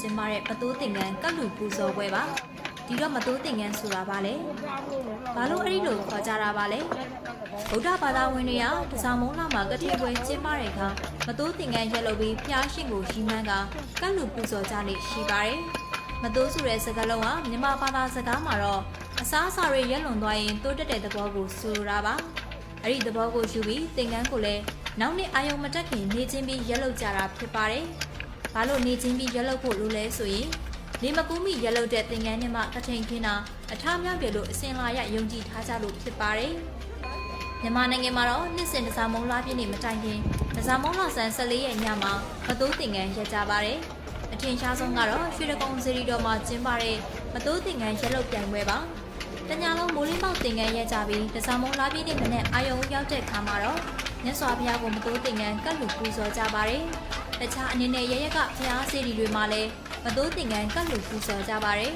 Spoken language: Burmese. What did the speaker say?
ကျင်းပတဲ့မတိုးတင်ငန်းကတ်လူပူဇော်ပွဲပါဒီတော့မတိုးတင်ငန်းဆိုတာပါလေဘာလို့အဲ့ဒီလိုခေါ်ကြတာပါလဲဗုဒ္ဓဘာသာဝင်တွေကတစားမုံလာမှာကတိပွဲကျင်းပတဲ့အခါမတိုးတင်ငန်းရက်လုပ်ပြီးဖျားရှင်ကိုရီမန်းကကတ်လူပူဇော်ကြနေရှိပါတယ်မတိုးဆိုတဲ့စကားလုံးကမြန်မာဘာသာစကားမှာတော့အစားအစာတွေရက်လွန်သွားရင်တိုးတက်တဲ့သဘောကိုဆိုလိုတာပါအဲ့ဒီသဘောကိုယူပြီးတင်ငန်းကိုလည်းနောက်နှစ်အာယုံမတက်ခင်နေချင်းပြီးရက်လုပ်ကြတာဖြစ်ပါတယ်ဘာလို့နေချင်းပြီးရက်လုပ်ဖို့လိုလဲဆိုရင်နေမကူးမိရက်လုပ်တဲ့တင်ငန်းနဲ့မှတထိန်ခင်းတာအထားမြောက်တယ်လို့အစင်လာရယုံကြည်ထားကြလို့ဖြစ်ပါတယ်မြန်မာနိုင်ငံမှာတော့နှစ်စဉ်တစားမုံလာပြည့်နေမတိုင်ခင်တစားမုံလာဆန်14ရက်ညမှာမတိုးတင်ငန်းရက်ကြပါတယ်အထင်ရှားဆုံးကတော့ရွှေတကုံစီရီတော်မှာကျင်းပတဲ့မတိုးတင်ငန်းရက်လုပ်ပြိုင်ပွဲပါတညာလုံးမိုးလင်းပေါက်တင်ငန်းရက်ကြပြီးတစားမုံလာပြည့်နေမနဲ့အာယုံရောက်တဲ့ခါမှာတော့မြတ်စွာဘုရားကိုမတိုးတင်ငန်းကတ်လူပူဇော်ကြပါတယ်တခြားအနေနဲ့ရရက်ကဘုရားစေတီတွေမှာလည်းမတိုးတင်ငန်းကတ်လူပူဇော်ကြပါတယ်